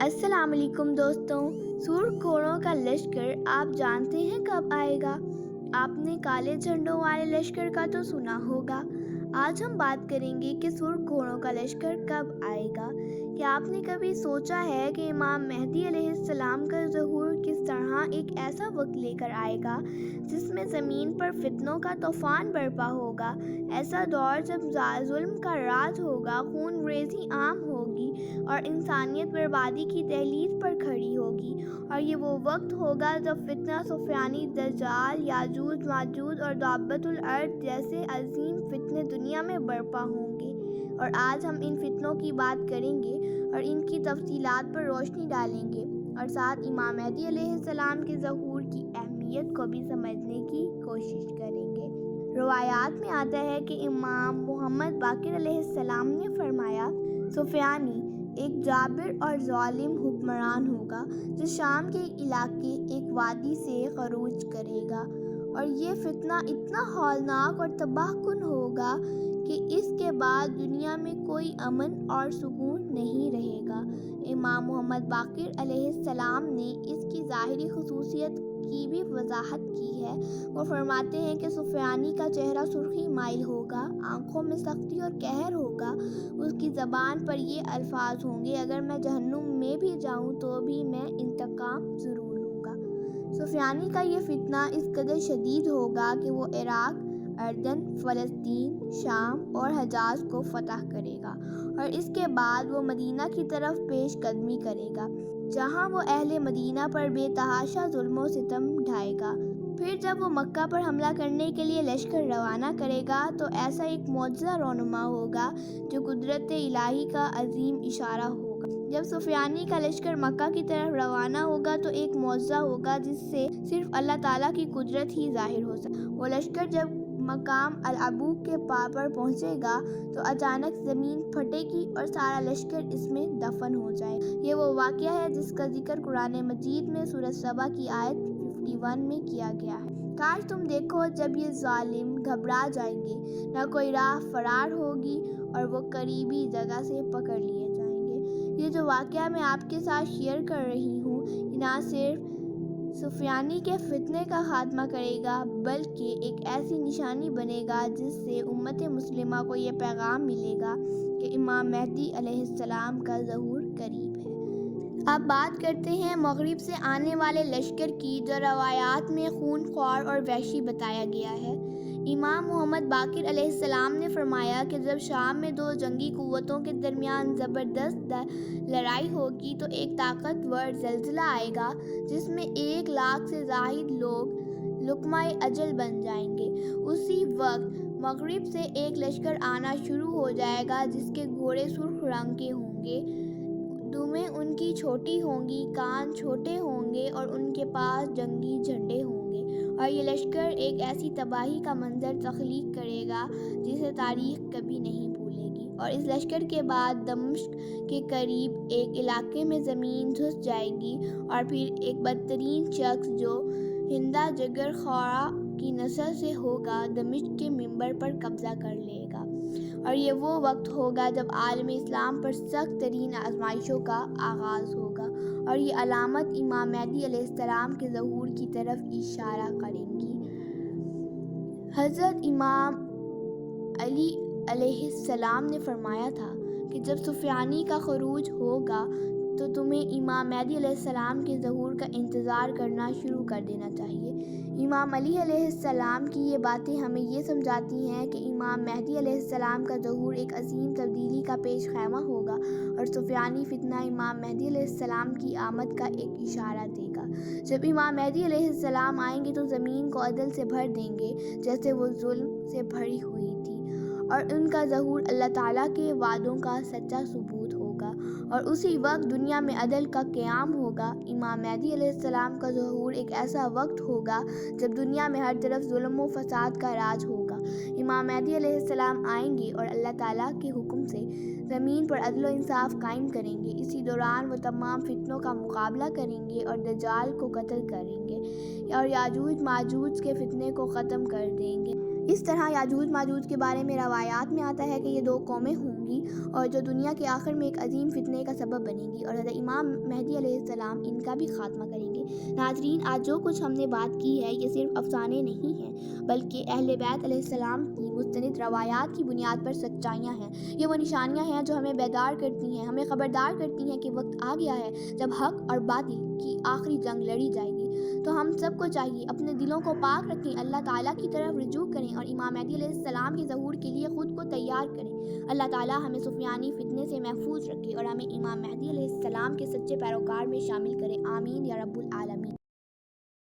अस्सलाम वालेकुम दोस्तों। सूर घोड़ों का लश्कर आप जानते हैं कब आएगा? आपने काले झंडों वाले लश्कर का तो सुना होगा। आज हम बात करेंगे कि सूर घोड़ों का लश्कर कब आएगा। क्या आपने कभी सोचा है कि इमाम मेहदी अलैहिस्सलाम का ज़हूर किस तरह एक ऐसा वक्त लेकर आएगा जिसमें ज़मीन पर फितनों का तूफ़ान बरपा होगा, ऐसा दौर जब जुल्म का राज होगा, खून रेज़ी आम होगी और इंसानियत बर्बादी की दहलीज पर खड़ी होगी। और ये वो वक्त होगा जब फितना सुफियानी, दज्जाल, याजूज माजूज और दाब्बतुल अर्द जैसे अजीम फितने दुनिया में बरपा होंगे। और आज हम इन फितनों की बात करेंगे और इनकी तफसीलात पर रोशनी डालेंगे और साथ इमाम मेहदी अलैहिस्सलाम के ज़हूर की अहमियत को भी समझने की कोशिश करेंगे। रवायात में आता है कि इमाम मोहम्मद बाकिर अलैहिस्सलाम ने फरमाया, सुफियानी एक जाबिर और ज़ालिम हुक्मरान होगा जो शाम के इलाके एक वादी से खरूज करेगा और ये फितना इतना हौलनाक और तबाहकुन होगा कि इसके बाद दुनिया में कोई अमन और सुकून नहीं रहेगा। इमाम मोहम्मद बाकिर अलैहिस्सलाम ने इसकी ज़ाहिरी खुसूसियत की भी वजाहत की है। वो फरमाते हैं कि सुफियानी का चेहरा सुर्खी माइल होगा, आंखों में सख्ती और कहर होगा, उसकी ज़बान पर ये अल्फाज होंगे, अगर मैं जहन्नुम में भी जाऊँ तो भी मैं इंतकाम ज़रूर लूँगा। सुफियानी का ये फितना इस कदर शदीद होगा कि वो इराक़, अर्दन, फ़लस्तीन, शाम और हजाज को फतह करेगा और इसके बाद वो मदीना की तरफ पेश कदमी करेगा, जहाँ वो अहले मदीना पर बेतहाशा जुल्म सितम ढाएगा। फिर जब वो मक्का पर हमला करने के लिए लश्कर रवाना करेगा तो ऐसा एक मौजज़ा रोनुमा होगा जो कुदरत इलाही का अजीम इशारा होगा। जब सुफियानी का लश्कर मक्का की तरफ रवाना होगा तो एक मौजज़ा होगा जिससे सिर्फ अल्लाह ताला की कुदरत ही ज़ाहिर हो सकती है। वो लश्कर जब मकाम अल-अबूक के पार पर पहुंचेगा तो अचानक ज़मीन फटेगी और सारा लश्कर इसमें दफन हो जाएगा। ये वो वाक़या है जिसका जिक्र कुरान मजीद में सूरह सबा की आयत 51 में किया गया है। काश तुम देखो जब ये ज़ालिम घबरा जाएंगे, ना कोई राह फरार होगी और वो करीबी जगह से पकड़ लिए जाएंगे। ये जो वाक़या मैं आपके साथ शेयर कर रही हूँ, ना सिर्फ सुफियानी के फितने का खात्मा करेगा बल्कि एक ऐसी निशानी बनेगा जिससे उम्मत मुस्लिमा को ये पैगाम मिलेगा कि इमाम मेहदी अलैहिस्सलाम का ज़हूर करीब है। अब बात करते हैं मगरिब से आने वाले लश्कर की, जो रवायात में खूनख्वार और वहशी बताया गया है। इमाम मोहम्मद बाकिर अलैहिस्सलाम ने फरमाया कि जब शाम में दो जंगी क़ुव्वतों के दरमियान ज़बरदस्त लड़ाई होगी तो एक ताकतवर ज़ल्ज़ला आएगा जिसमें 1 लाख से ज़ाहिद लोग लुक़्माए अजल बन जाएंगे। उसी वक्त मगरिब से एक लश्कर आना शुरू हो जाएगा जिसके घोड़े सुर्ख रंग के होंगे, दुमें उनकी छोटी होंगी, कान छोटे होंगे और उनके पास जंगी झंडे होंगे और ये लश्कर एक ऐसी तबाही का मंजर तख्लीक करेगा जिसे तारीख़ कभी नहीं भूलेगी। और इस लश्कर के बाद दमिश्क के करीब एक इलाके में ज़मीन धंस जाएगी और फिर एक बदतरीन शख्स जो हिंदा जगर खौरा की नस्ल से होगा दमिश्क के मिंबर पर कब्ज़ा कर लेगा। और ये वो वक्त होगा जब आलम इस्लाम पर सख्त तरीन आजमाइशों का आगाज़ होगा और ये अलामत इमाम मेहदी अलैहिस्सलाम के ज़हूर की तरफ इशारा करेंगी। हज़रत इमाम अली अलैहिस्सलाम ने फरमाया था कि जब सुफियानी का खरूज होगा तो तुम्हें इमाम मेहदी अलैहिस्सलाम के ज़हूर का इंतज़ार करना शुरू कर देना चाहिए। इमाम अली अलैहिस्सलाम की ये बातें हमें ये समझाती हैं कि इमाम मेहदी अलैहिस्सलाम का ज़हूर एक अजीम तब्दीली का पेश खैमा होगा और सुफियानी फितना इमाम मेहदी अलैहिस्सलाम की आमद का एक इशारा देगा। जब इमाम मेहदी अलैहिस्सलाम आएंगे तो ज़मीन को अदल से भर देंगे जैसे वो जुल्म से भरी हुई थी और उनका ज़हूर अल्लाह ताला के वादों का सच्चा सबूत होगा और उसी वक्त दुनिया में अदल का क़याम होगा। इमाम मेहदी अलैहिस्सलाम का ज़हूर एक ऐसा वक्त होगा जब दुनिया में हर तरफ जुल्म व फसाद का राज होगा। इमाम मेहदी अलैहिस्सलाम आएंगे और अल्लाह ताला के हुक्म से ज़मीन पर अदल व इंसाफ कायम करेंगे। इसी दौरान वो तमाम फितनों का मुकाबला करेंगे और दज्जाल को कत्ल करेंगे और याजूज माजूज के फितने को ख़त्म कर देंगे। इस तरह याजूज माजूज के बारे में रवायात में आता है कि ये 2 कौमें होंगी اور جو دنیا کے آخر میں ایک عظیم فتنے کا سبب بنیں گی، اور حضرت امام مہدی علیہ السلام ان کا بھی خاتمہ کریں گے۔ ناظرین، آج جو کچھ ہم نے بات کی ہے یہ صرف افسانے نہیں ہیں، بلکہ اہل بیت علیہ السلام کی مستند روایات کی بنیاد پر سچائیاں ہیں۔ یہ وہ نشانیاں ہیں جو ہمیں بیدار کرتی ہیں، ہمیں خبردار کرتی ہیں کہ وقت آ گیا ہے جب حق اور باطل کی آخری جنگ لڑی جائے گی۔ تو ہم سب کو چاہیے اپنے دلوں کو پاک رکھیں، اللہ تعالیٰ کی طرف رجوع کریں اور امام مہدی علیہ السلام کے ظہور کے لیے خود کو تیار کریں۔ اللہ تعالیٰ ہمیں سفیانی فتنے سے محفوظ رکھے اور ہمیں امام مہدی علیہ السلام کے سچے پیروکار میں شامل کرے۔ آمین یا رب العالمین۔